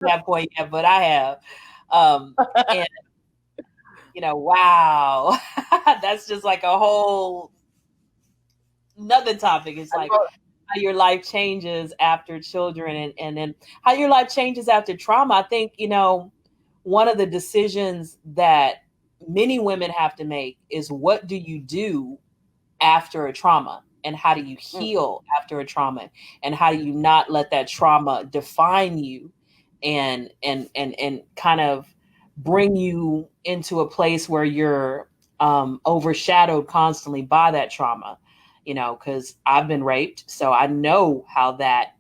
that point yet, but I have. And wow, that's just like a whole another topic. It's I like know. how your life changes after children, and then how your life changes after trauma. I think, one of the decisions that many women have to make is, what do you do after a trauma, and how do you Mm-hmm. heal after a trauma, and how do you not let that trauma define you, and kind of bring you into a place where you're overshadowed constantly by that trauma. Because I've been raped, so I know how that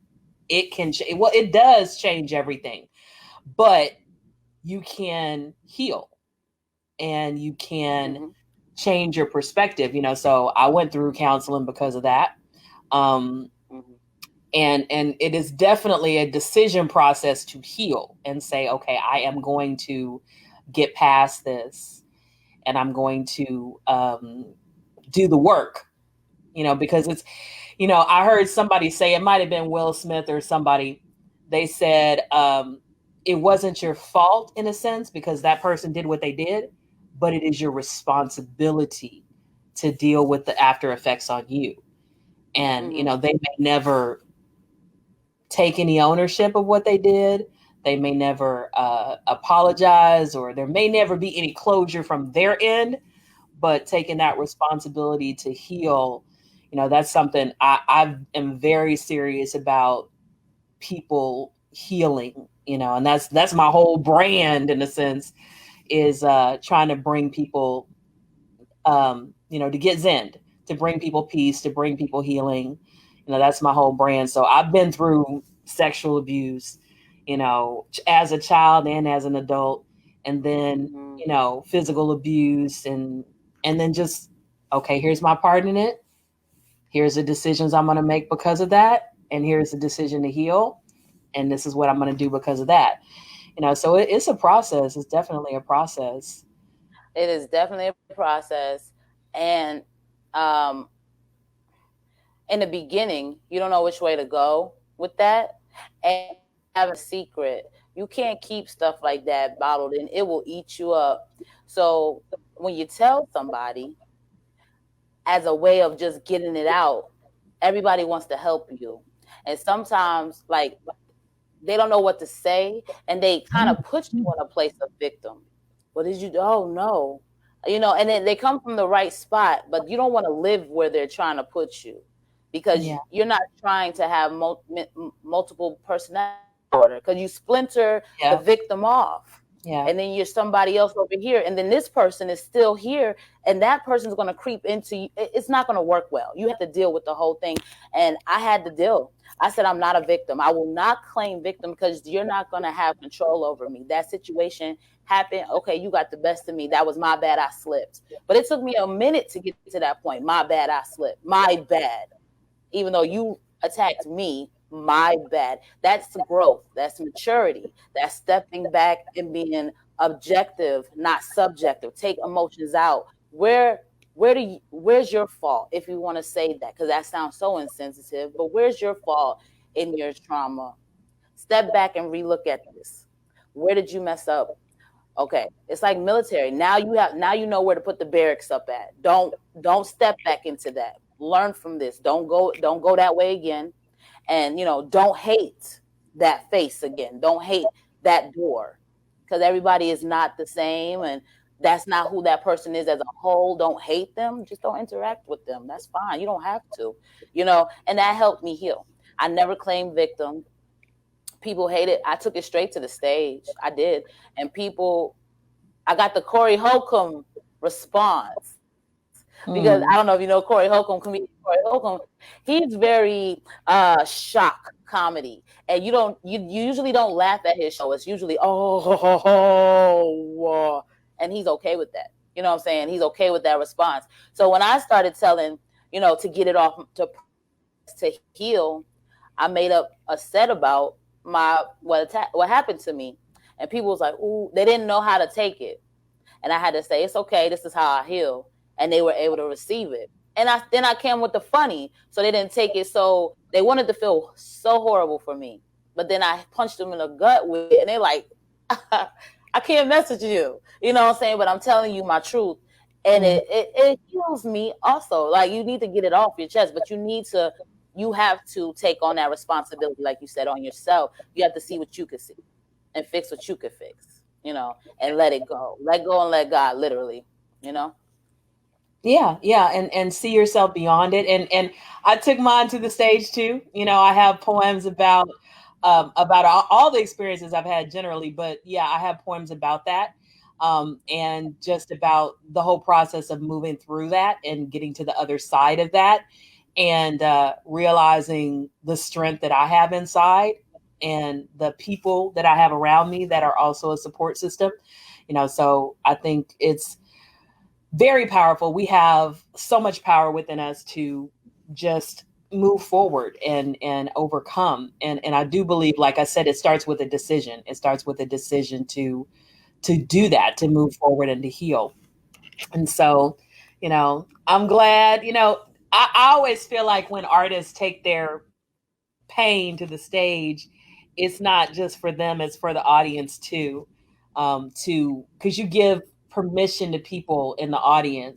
it can well, it does change everything, but you can heal, and you can Mm-hmm. change your perspective. So I went through counseling because of that. um Mm-hmm. and it is definitely a decision process to heal and say, okay, I am going to get past this, and I'm going to do the work. Because it's, I heard somebody say, it might have been Will Smith or somebody, they said, it wasn't your fault in a sense, because that person did what they did, but it is your responsibility to deal with the after effects on you. And, Mm-hmm. they may never take any ownership of what they did. They may never apologize, or there may never be any closure from their end, but taking that responsibility to heal, that's something I am very serious about, people healing, and that's my whole brand in a sense, is trying to bring people, to get zen, to bring people peace, to bring people healing. That's my whole brand. So I've been through sexual abuse, as a child and as an adult, and then, Mm-hmm. physical abuse, and then just, okay, here's my part in it. Here's the decisions I'm going to make because of that, and here's the decision to heal, and this is what I'm going to do because of that. So it's a process. It's definitely a process. It is definitely a process, and um, in the beginning, you don't know which way to go with that, and you have a secret. You can't keep stuff like that bottled in; it will eat you up. So when you tell somebody as a way of just getting it out, everybody wants to help you, and sometimes like they don't know what to say, and they kind of put you in a place of victim. What did you do? Oh no, and then they come from the right spot, but you don't want to live where they're trying to put you, because Yeah. you're not trying to have multiple personality disorder, because you splinter the Yeah. victim off, Yeah. and then you're somebody else over here, and then this person is still here, and that person's going to creep into you. It's not going to work well. You have to deal with the whole thing, and I had to deal. I said, I'm not a victim. I will not claim victim, because you're not going to have control over me. That situation happened. Okay, you got the best of me. That was my bad. I slipped. But it took me a minute to get to that point. My bad. I slipped. My bad. Even though you attacked me, my bad. That's growth. That's maturity. That's stepping back and being objective, not subjective. Take emotions out. Where's your fault, if you want to say that, because that sounds so insensitive, but where's your fault in your trauma? Step back and relook at this. Where did you mess up? Okay, it's like military. Now you know where to put the barracks up at. Don't step back into that. Learn from this. Don't go that way again. And don't hate that face again. Don't hate that door, because everybody is not the same, and that's not who that person is as a whole. Don't hate them. Just don't interact with them. That's fine. You don't have to. And that helped me heal. I never claimed victim. People hate it. I took it straight to the stage. I did. And I got the Corey Holcomb response, because I don't know if you Mm. know Corey Holcomb, comedian Corey Holcomb. He's very shock comedy, and you usually don't laugh at his show. It's usually and he's okay with that. You know what I'm saying? He's okay with that response. So when I started telling, to get it off, to process, to heal, I made up a set about what happened to me, and people was like, "Ooh," they didn't know how to take it, and I had to say, "It's okay. This is how I heal," and they were able to receive it. And then I came with the funny, so they didn't take it. So they wanted to feel so horrible for me, but then I punched them in the gut with it, and they're like, I can't message you. You know what I'm saying? But I'm telling you my truth. And Mm. it heals me also. Like, you need to get it off your chest, but you have to take on that responsibility, like you said, on yourself. You have to see what you can see and fix what you can fix, and let it go. Let go and let God, literally, you know? Yeah, yeah, and see yourself beyond it. And I took mine to the stage too. I have poems about all the experiences I've had generally, but yeah, I have poems about that, and just about the whole process of moving through that and getting to the other side of that, and realizing the strength that I have inside and the people that I have around me that are also a support system. So I think it's very powerful. We have so much power within us to just move forward and overcome. And I do believe, like I said, it starts with a decision. It starts with a decision to do that, to move forward and to heal. And so, I'm glad, I always feel like when artists take their pain to the stage, it's not just for them, it's for the audience too. To Because you give permission to people in the audience